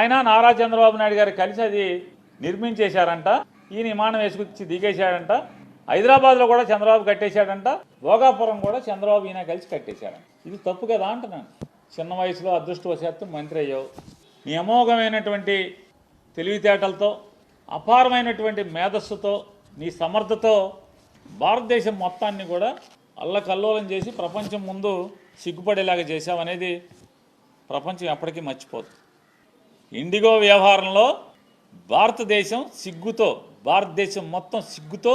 ఆయన నారా చంద్రబాబు నాయుడు గారు కలిసి అది నిర్మించేశారంట. ఈయన విమానం వేసుకొచ్చి దిగేశాడంట. హైదరాబాద్లో కూడా చంద్రబాబు కట్టేశాడంట. భోగాపురం కూడా చంద్రబాబు ఈయన కలిసి కట్టేశాడంట. ఇది తప్పు కదా అంటున్నాను. చిన్న వయసులో అదృష్టవశాత్తు మంత్రి అయ్యావు. నీ అమోఘమైనటువంటి తెలివితేటలతో, అపారమైనటువంటి మేధస్సుతో, నీ సమర్థతో భారతదేశం మొత్తాన్ని కూడా అల్లకల్లోలం చేసి ప్రపంచం ముందు సిగ్గుపడేలాగా చేశావనేది ప్రపంచం ఎప్పటికీ మర్చిపోదు. ఇండిగో వ్యవహారంలో భారతదేశం సిగ్గుతో, భారతదేశం మొత్తం సిగ్గుతో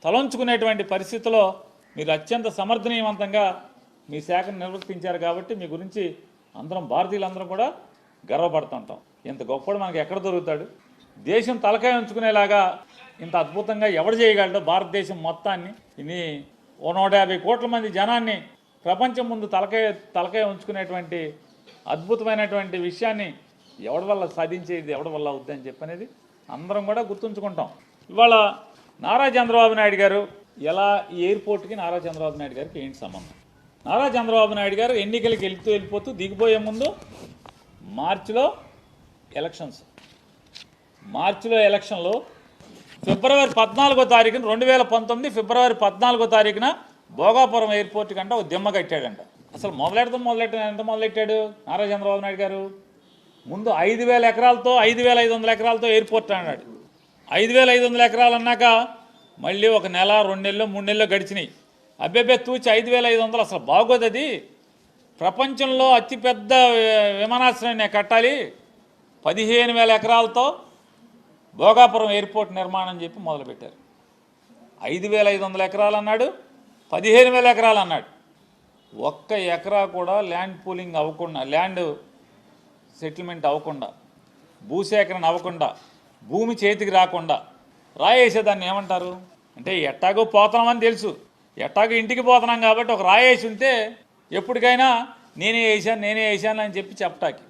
తలంచుకునేటువంటి పరిస్థితిలో మీరు అత్యంత సమర్థనీయవంతంగా మీ శాఖను నిర్వర్తించారు. కాబట్టి మీ గురించి అందరం భారతీయులందరం కూడా గర్వపడుతుంటాం. ఇంత గొప్పడు మనకి ఎక్కడ దొరుకుతాడు? దేశం తలకాయ ఉంచుకునేలాగా ఇంత అద్భుతంగా ఎవడు చేయగలడో భారతదేశం మొత్తాన్ని, ఇన్ని 150 కోట్ల మంది జనాన్ని ప్రపంచం ముందు తలకాయ ఉంచుకునేటువంటి అద్భుతమైనటువంటి విషయాన్ని ఎవడి వల్ల సాధించేది, ఎవడి వల్ల అవుద్దని చెప్పనేది అందరం కూడా గుర్తుంచుకుంటాం. ఇవాళ నారా చంద్రబాబు నాయుడు గారు ఎలా ఈ ఎయిర్పోర్ట్కి నారా చంద్రబాబు నాయుడు గారికి ఏంటి సంబంధం? నారా చంద్రబాబు నాయుడు గారు ఎన్నికలకి వెళ్ళిపోతూ దిగిపోయే ముందు మార్చిలో ఎలక్షన్లో ఫిబ్రవరి 14వ తారీఖున 2019 ఫిబ్రవరి 14వ తారీఖున భోగాపురం ఎయిర్పోర్ట్ కంటే ఒక దిమ్మ కట్టాడంట. అసలు ఎంత మొదలెట్టాడు నారా చంద్రబాబు నాయుడు గారు? ముందు 5,000 ఎకరాలతో 5,500 ఎకరాలతో ఎయిర్పోర్ట్ అన్నాడు. 5,500 ఎకరాలు అన్నాక మళ్ళీ ఒక నెల, 2 నెలలు, 3 నెలలు గడిచినాయి. అబ్బెబ్బే తూచి 5,500 అసలు బాగోదు, అది ప్రపంచంలో అతిపెద్ద విమానాశ్రయం నేను కట్టాలి, 15,000 ఎకరాలతో భోగాపురం ఎయిర్పోర్ట్ నిర్మాణం చెప్పి మొదలుపెట్టారు. 5,500 ఎకరాలు అన్నాడు, 15,000 ఎకరాలు అన్నాడు. ఒక్క ఎకరా కూడా ల్యాండ్ పూలింగ్ అవ్వకుండా, ల్యాండ్ సెటిల్మెంట్ అవ్వకుండా, భూసేకరణ అవ్వకుండా, భూమి చేతికి రాకుండా రాయేసేదాన్ని ఏమంటారు అంటే, ఎట్టాగో పోతున్నామని తెలుసు, ఎట్టాగో ఇంటికి పోతున్నాం కాబట్టి ఒక రాయేసి ఉంటే ఎప్పటికైనా నేనే వేసాను అని చెప్పి చెప్పటానికి,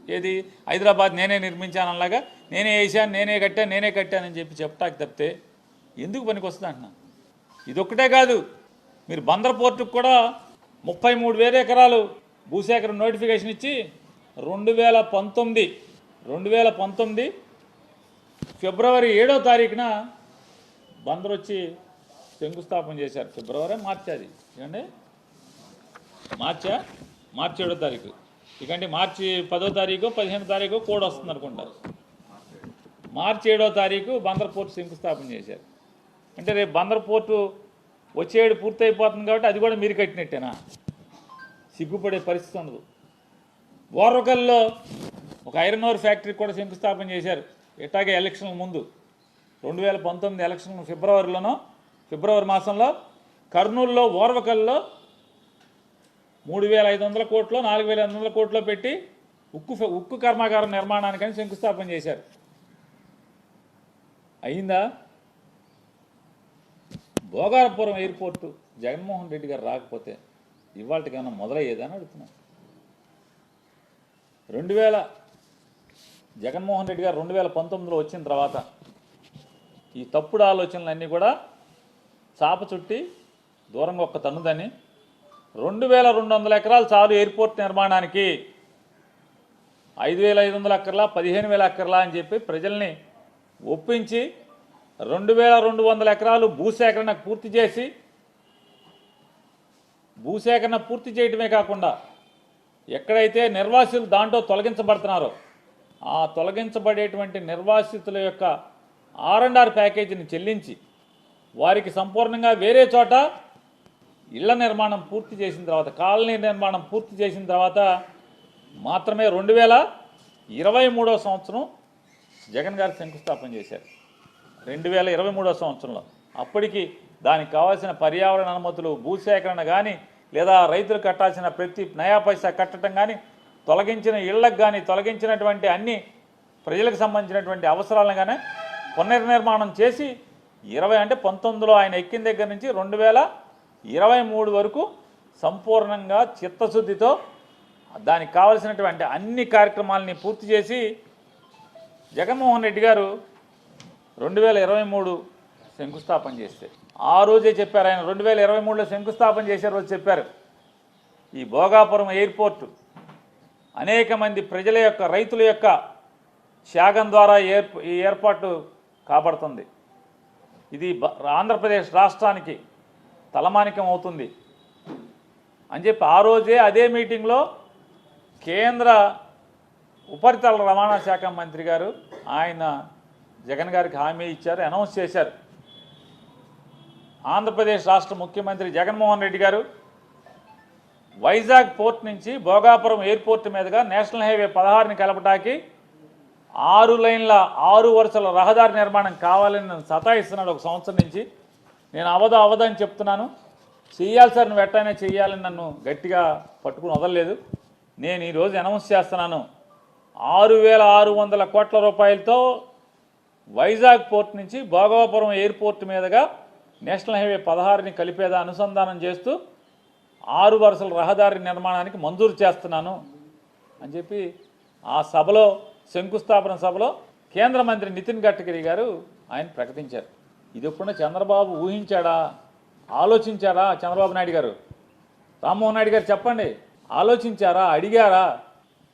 ఏది హైదరాబాద్ నేనే నిర్మించానలాగా నేనే వేసాను, నేనే కట్టానని చెప్పి చెప్పటానికి తప్పితే ఎందుకు పనికి వస్తుంది అంటున్నా. ఇదొక్కటే కాదు, మీరు బందర్ పోర్టుకు కూడా 33,000 ఎకరాలు భూసేకరణ నోటిఫికేషన్ ఇచ్చి 2019 ఫిబ్రవరి 7వ తారీఖున బందర్ వచ్చి శంకుస్థాపన చేశారు. ఫిబ్రవరి మార్చి, అది ఏమండి మార్చి 7వ తారీఖు, ఇకంటే మార్చి 10వ తారీఖు 15వ తారీఖు కోడ్ వస్తుంది అనుకుంటారు. మార్చి 7వ తారీఖు బందర్ పోర్టు శంకుస్థాపన చేశారు. అంటే రేపు బందర్ పోర్టు వచ్చేడు పూర్తి అయిపోతుంది కాబట్టి అది కూడా మీరు కట్టినట్టేనా? సిగ్గుపడే పరిస్థితి ఉండదు. ఓర్వకల్లో ఒక ఐరన్ ఓర్ ఫ్యాక్టరీ కూడా శంకుస్థాపన చేశారు. ఎట్లాగే ఎలక్షన్ల ముందు 2019 ఎలక్షన్ ఫిబ్రవరి మాసంలో కర్నూలులో ఓర్వకల్లో 3,500 కోట్లు 4,500 కోట్లు పెట్టి ఉక్కు కర్మాగారం నిర్మాణానికని శంకుస్థాపన చేశారు. అయిందా? భోగాపురం ఎయిర్పోర్టు జగన్మోహన్ రెడ్డి గారు రాకపోతే ఇవాళకైనా మొదలయ్యేదని అడుగుతున్నాను. జగన్మోహన్ రెడ్డి గారు 2019లో వచ్చిన తర్వాత ఈ తప్పుడు ఆలోచనలన్నీ కూడా చాప చుట్టి దూరంగా ఒక్క తన్నుదని 2,200 ఎకరాలు చాలు ఎయిర్పోర్ట్ నిర్మాణానికి, 5,500 ఎకర్లా 15,000 ఎకర్లా అని చెప్పి ప్రజల్ని ఒప్పించి 2,200 ఎకరాలు భూసేకరణ పూర్తి చేయడమే కాకుండా ఎక్కడైతే నిర్వాసితులు దాంట్లో తొలగించబడుతున్నారో ఆ తొలగించబడేటువంటి నిర్వాసితుల యొక్క R&R ప్యాకేజీని చెల్లించి వారికి సంపూర్ణంగా వేరే చోట ఇళ్ల నిర్మాణం పూర్తి చేసిన తర్వాత, కాలనీ నిర్మాణం పూర్తి చేసిన తర్వాత మాత్రమే 2023వ సంవత్సరం జగన్ గారు శంకుస్థాపన చేశారు. 2023వ సంవత్సరంలో అప్పటికి దానికి కావాల్సిన పర్యావరణ అనుమతులు, భూసేకరణ కానీ, లేదా రైతులు కట్టాల్సిన ప్రతి నయా పైసా కట్టడం కానీ, తొలగించిన ఇళ్లకు కానీ, తొలగించినటువంటి అన్ని ప్రజలకు సంబంధించినటువంటి అవసరాలను కానీ పునర్నిర్మాణం చేసి 19లో ఆయన ఎక్కిన దగ్గర నుంచి 2023 వరకు సంపూర్ణంగా చిత్తశుద్ధితో దానికి కావలసినటువంటి అన్ని కార్యక్రమాలని పూర్తి చేసి జగన్మోహన్ రెడ్డి గారు 2023 శంకుస్థాపన చేస్తే ఆ రోజే చెప్పారు. ఆయన 2023లో శంకుస్థాపన చేసే రోజు చెప్పారు, ఈ భోగాపురం ఎయిర్పోర్టు అనేక మంది ప్రజల యొక్క, రైతుల యొక్క త్యాగం ద్వారా ఈ ఏర్పాటు కాబడుతుంది. ఇది ఆంధ్రప్రదేశ్ రాష్ట్రానికి తలమానికం అవుతుంది అని చెప్పి ఆ రోజే అదే మీటింగ్లో కేంద్ర ఉపరితల రవాణా శాఖ మంత్రి గారు ఆయన జగన్ గారికి హామీ ఇచ్చారు, అనౌన్స్ చేశారు. ఆంధ్రప్రదేశ్ రాష్ట్ర ముఖ్యమంత్రి జగన్మోహన్ రెడ్డి గారు వైజాగ్ పోర్ట్ నుంచి భోగాపురం ఎయిర్పోర్ట్ మీదుగా నేషనల్ హైవే 16ని కలపటానికి 6 లైన్ల 6 వరుసల రహదారి నిర్మాణం కావాలని నన్ను సతాయిస్తున్నాడు ఒక సంవత్సరం నుంచి. నేను అవదని చెప్తున్నాను. చెయ్యాలి సార్, నువ్వు ఎట్టయినా చెయ్యాలని నన్ను గట్టిగా పట్టుకుని వదలలేదు. నేను ఈరోజు అనౌన్స్ చేస్తున్నాను, 6,600 కోట్ల రూపాయలతో వైజాగ్ పోర్ట్ నుంచి భోగాపురం ఎయిర్పోర్ట్ మీదుగా నేషనల్ హైవే 16ని కలిపేదా అనుసంధానం చేస్తూ 6 వరుసల రహదారి నిర్మాణానికి మంజూరు చేస్తున్నాను అని చెప్పి ఆ సభలో, శంకుస్థాపన సభలో కేంద్ర మంత్రి నితిన్ గడ్కరీ గారు ఆయన ప్రకటించారు. ఇది ఎప్పుడన్నా చంద్రబాబు ఊహించాడా, ఆలోచించారా? చంద్రబాబు నాయుడు గారు, రామ్మోహన్ నాయుడు గారు చెప్పండి, ఆలోచించారా, అడిగారా?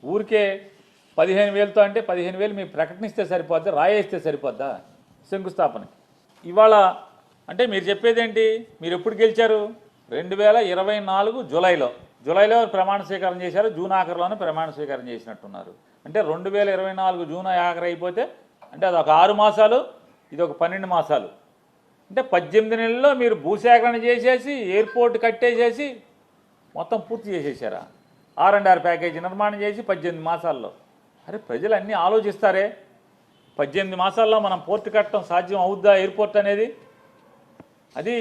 ఊరికే 15,000తో అంటే 15,000 మీరు ప్రకటిస్తే సరిపోద్దా, రాయేస్తే సరిపోద్దా శంకుస్థాపనకి? ఇవాళ అంటే మీరు చెప్పేదేంటి? మీరు ఎప్పుడు గెలిచారు? 2024 జూలైలో ప్రమాణ స్వీకారం చేశారు. జూన్ ఆఖరిలోనే ప్రమాణ స్వీకారం చేసినట్టున్నారు. అంటే 2024 జూన్ ఆఖరి అయిపోతే అంటే అది ఒక 6 మాసాలు, ఇది ఒక 12 మాసాలు. అంటే 18 నెలల్లో మీరు భూసేకరణ చేసేసి ఎయిర్పోర్ట్ కట్టేసేసి మొత్తం పూర్తి చేసేసారా? R&R ప్యాకేజీ నిర్మాణం చేసి 18 మాసాల్లో. అరే ప్రజలు అన్నీ ఆలోచిస్తారే, 18 మాసాల్లో మనం పోర్టు కట్టడం సాధ్యం అవుద్దా? ఎయిర్పోర్ట్ అనేది, అది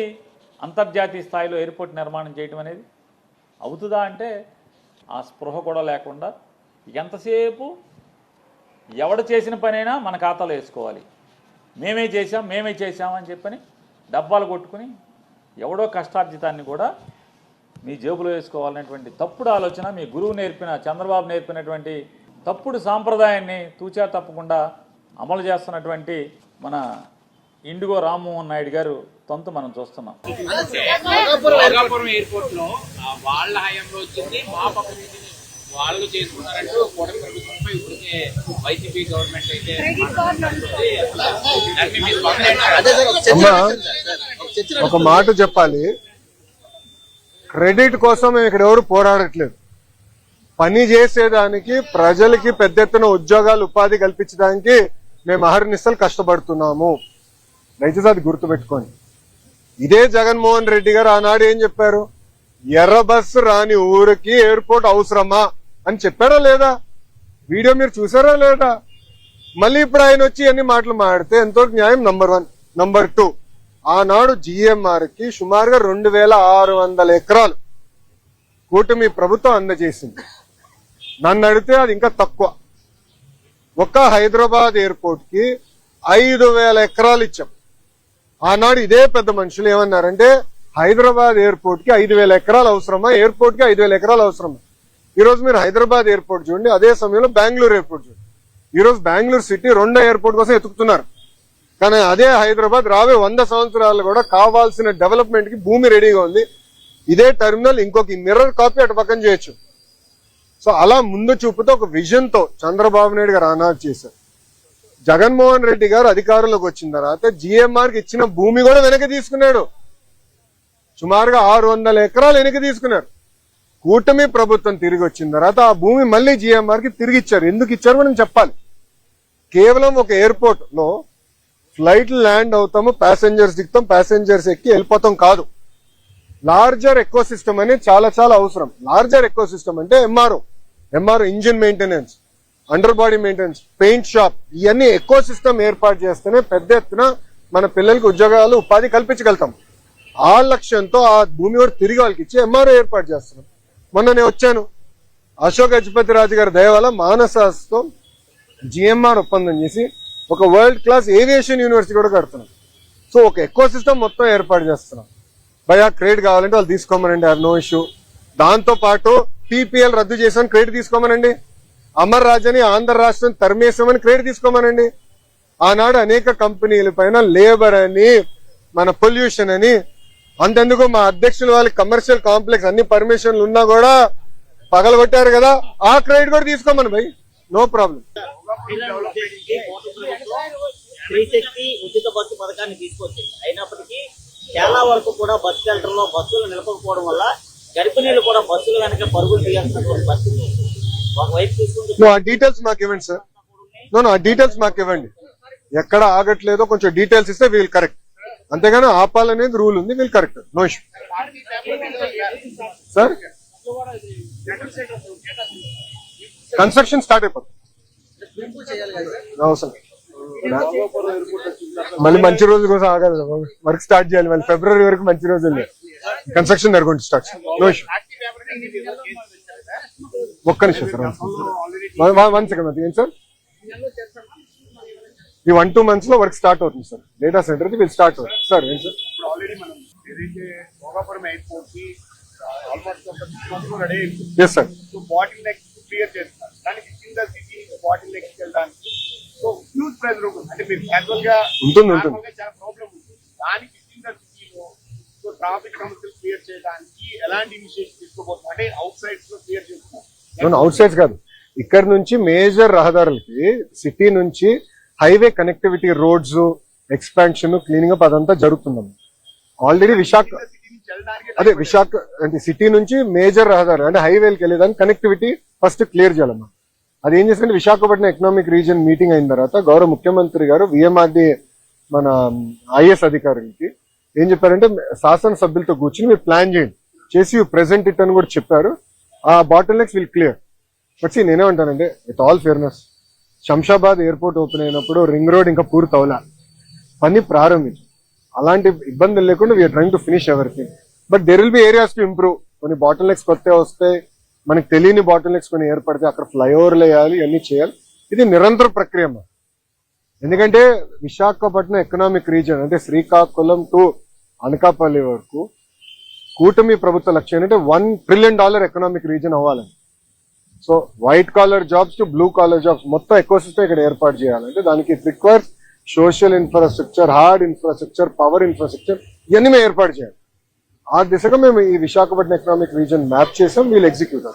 అంతర్జాతీయ స్థాయిలో ఎయిర్పోర్ట్ నిర్మాణం చేయటం అనేది అవుతుందా అంటే ఆ స్పృహ కూడా లేకుండా ఎంతసేపు ఎవడు చేసిన పనైనా మన ఖాతాలో వేసుకోవాలి. మేమే చేసాం అని చెప్పని డబ్బాలు కొట్టుకుని ఎవడో కష్టార్జితాన్ని కూడా మీ జేబులో వేసుకోవాలనేటువంటి తప్పుడు ఆలోచన మీ గురువు నేర్పిన, చంద్రబాబు నేర్పినటువంటి తప్పుడు సాంప్రదాయాన్ని తూచా తప్పకుండా అమలు చేస్తున్నటువంటి మన ఇండిగో రామ్మోహన్ నాయుడు గారు తొంత మనం చూస్తున్నాం. ఎయిర్పోర్ట్ లో వాళ్ళ హయాంలో వచ్చింది, మా పక్క నుంచి వాళ్ళు చేసుకున్నారంటూ కూటమి ప్రభుత్వంపై ఇప్పటికే వైసీపీ గవర్నమెంట్ అయితే ఒక మాట చెప్పాలి. క్రెడిట్ కోసం మేము ఇక్కడ ఎవరు పోరాడట్లేదు. పని చేసేదానికి, ప్రజలకి పెద్ద ఎత్తున ఉద్యోగాలు, ఉపాధి కల్పించడానికి మేము అహర్నిశలు కష్టపడుతున్నాము. దయచేసి అది గుర్తుపెట్టుకోండి. ఇదే జగన్మోహన్ రెడ్డి గారు ఆనాడు ఏం చెప్పారు? ఎర్ర బస్సు రాని ఊరికి ఎయిర్పోర్ట్ అవసరమా అని చెప్పారా లేదా? వీడియో మీరు చూసారా లేదా? మళ్ళీ ఇప్పుడు ఆయన వచ్చి అన్ని మాటలు మాడితే ఎంతవరకు న్యాయం? నంబర్ 1. నంబర్ 2, ఆనాడు GMR కి సుమారుగా 2,600 ఎకరాలు కూటమి ప్రభుత్వం అందజేసింది. నన్ను అడిగితే అది ఇంకా తక్కువ. ఒక్క హైదరాబాద్ ఎయిర్పోర్ట్ కి 5,000 ఎకరాలు ఇచ్చాం. ఆనాడు ఇదే పెద్ద మనుషులు ఏమన్నారంటే హైదరాబాద్ ఎయిర్పోర్ట్ కి 5,000 ఎకరాలు అవసరమా, ఎయిర్పోర్ట్ కి 5,000 ఎకరాలు అవసరమా? ఈ రోజు మీరు హైదరాబాద్ ఎయిర్పోర్ట్ చూడండి, అదే సమయంలో బెంగళూరు ఎయిర్పోర్ట్ చూడండి. ఈ రోజు బెంగళూరు సిటీ 2వ ఎయిర్పోర్ట్ కోసం ఎత్తుకుతున్నారు. కానీ అదే హైదరాబాద్ రాబోయే 100 సంవత్సరాలు కూడా కావాల్సిన డెవలప్మెంట్ కి భూమి రెడీగా ఉంది. ఇదే టెర్మినల్ ఇంకొక మిర్రర్ కాపీ అటు పక్కన చేయొచ్చు. సో అలా ముందు చూపుతో ఒక విజన్ తో చంద్రబాబు నాయుడు గారు ఆనాడు చేశారు. జగన్మోహన్ రెడ్డి గారు అధికారంలోకి వచ్చిన తర్వాత GMR కి ఇచ్చిన భూమి కూడా వెనక్కి తీసుకున్నాడు. సుమారుగా 600 ఎకరాలు వెనక్కి తీసుకున్నారు. కూటమి ప్రభుత్వం తిరిగి వచ్చిన తర్వాత ఆ భూమి మళ్ళీ GMR కి తిరిగి ఇచ్చారు. ఎందుకు ఇచ్చారు మనం చెప్పాలి. కేవలం ఒక ఎయిర్పోర్ట్ లో ఫ్లైట్ ల్యాండ్ అవుతాము, ప్యాసింజర్స్ దిగుతాం, ప్యాసింజర్స్ ఎక్కి వెళ్ళిపోతాం కాదు. లార్జర్ ఎకో సిస్టమ్ అనేది చాలా చాలా అవసరం. లార్జర్ ఎకో సిస్టమ్ అంటే MRO engine maintenance, under body maintenance, paint shop, ఇవన్నీ ఎకో సిస్టమ్ ఏర్పాటు చేస్తేనే పెద్ద ఎత్తున మన పిల్లలకి ఉద్యోగాలు, ఉపాధి కల్పించగలుగుతాం. ఆ లక్ష్యంతో ఆ భూమి కూడా తిరిగి వాళ్ళకి ఇచ్చి MRO ఏర్పాటు చేస్తున్నాం. మొన్న నేను వచ్చాను, అశోక్ గజపతి రాజు గారి దయ వల్ల మానసాస్తో GMR ఒప్పందం చేసి ఒక వరల్డ్ క్లాస్ ఏవియేషన్ యూనివర్సిటీ కూడా కడుతున్నాం. సో ఒక ఎకో సిస్టమ్ మొత్తం ఏర్పాటు చేస్తున్నాం. భయా క్రెడిట్ కావాలంటే వాళ్ళు తీసుకోమనండి, ఆర్ నో ఇష్యూ. దాంతో పాటు PPL రద్దు చేసామని క్రెడిట్ తీసుకోమనండి. అమర్ రాజని ఆంధ్ర రాష్ట్రం తరిమేసామని క్రెడిట్ తీసుకోమనండి. ఆనాడు అనేక కంపెనీల పైన లేబర్ అని, మన పొల్యూషన్ అని, అంతెందుకు మా అధ్యక్షులు వాళ్ళకి కమర్షియల్ కాంప్లెక్స్ అన్ని పర్మిషన్లు ఉన్నా కూడా పగలగొట్టారు కదా, ఆ క్రెడిట్ కూడా తీసుకోమని భయ్, నో ప్రాబ్లం. మహిళలను ఉద్దేశించి మోదీ ప్రభుత్వం స్త్రీశక్తి ఉచిత బస్సు పథకాన్ని తీసుకొచ్చింది. అయినప్పటికీ చాలా వరకు కూడా బస్సు సెంటర్లో బస్సులు నిలపకపోవడం వల్ల గర్భిణీలు కూడా బస్సులు వెనక పరుగులు తీయాల్సినటువంటి పరిస్థితి. ఒకవైపు చూసుకుంటే ఆ డీటెయిల్స్ మాకు ఇవ్వండి సార్. ఆ డీటెయిల్స్ మాకు ఇవ్వండి. ఎక్కడ ఆగట్లేదో కొంచెం డీటెయిల్స్ ఇస్తే వీల్ కరెక్ట్. అంతేగాని ఆపాలనేది రూల్ ఉంది, we'll correct. No issue sir. Construction start అయిపోతుంది. అవసరం మళ్ళీ మంచి రోజు కోసం ఆగాలి, వర్క్ స్టార్ట్ చేయాలి. మళ్ళీ ఫిబ్రవరి వరకు మంచి రోజులు లేదు. కన్స్ట్రక్షన్ జరుగుతుంది స్టార్ట్. No issue. ఒక్క నిమిషం సార్, 1 సెకండ్. ఏం సార్, ఈ 1-2 months లో వర్క్ స్టార్ట్ అవుతుంది sir. Data centre will start అవుతుంది సార్. ఏం సార్, ఎస్ సార్. ఉంటుంది ఉంటుంది. ట్రాఫిక్ సమస్యలు క్లియర్ చేయడానికి ఎలాంటి ఇనిషియేటివ్ తీసుకోబోతున్నారు? అంటే అవుట్ సైడ్స్ లో క్లియర్ చేస్తున్నారు. అవుట్ సైడ్స్ కాదు, ఇక్కడ నుంచి మేజర్ రహదారులకి సిటీ నుంచి highway connectivity, roads expansion, cleaning up అదంతా జరుగుతుందమ్మా. ఆల్రెడీ విశాఖ అంటే సిటీ నుంచి మేజర్ రహదారు అంటే హైవేకి వెళ్ళేదానికి కనెక్టివిటీ ఫస్ట్ క్లియర్ చేయాలమ్మా. అది ఏం చేస్తుంటే విశాఖపట్నం ఎకనామిక్ రీజియన్ మీటింగ్ అయిన తర్వాత గౌరవ ముఖ్యమంత్రి గారు విఎంఆర్డి మన ఐఏఎస్ అధికారులకి ఏం చెప్పారంటే శాసనసభ్యులతో కూర్చుని మీరు ప్లాన్ చేసి ప్రెజెంట్ ఇట్ అని కూడా చెప్పారు. ఆ bottlenecks will clear. But నేనేమంటానంటే with all fairness, Shamshabad airport open అయినప్పుడు రింగ్ రోడ్ ఇంకా పూర్తి అవలా, పని ప్రారంభించు. అలాంటి ఇబ్బందులు లేకుండా we're trying to finish everything. But there will be areas to improve. కొన్ని బాటిల్ నెక్స్ కొత్త వస్తాయి, మనకు తెలియని బాటిల్ నెక్స్ కొన్ని ఏర్పడితే అక్కడ ఫ్లైఓవర్లు వేయాలి, ఇవన్నీ చేయాలి. ఇది నిరంతర ప్రక్రియ. ఎందుకంటే విశాఖపట్నం ఎకనామిక్ రీజియన్ అంటే శ్రీకాకుళం టు అనకాపల్లి వరకు కూటమి ప్రభుత్వ లక్ష్యం ఏంటంటే $1 trillion ఎకనామిక్ రీజియన్ అవ్వాలని. So white collar jobs to blue collar jobs మొత్తం ఎకోసిస్టమ్ ఇక్కడ ఏర్పాటు చేయాలంటే దానికి it requires social infrastructure, hard infrastructure, power infrastructure, ఇవన్నీ మేము ఏర్పాటు చేయాలి. ఆ దిశగా మేము ఈ విశాఖపట్నం ఎకనామిక్ రీజియన్ మ్యాప్ చేసాం. We'll execute.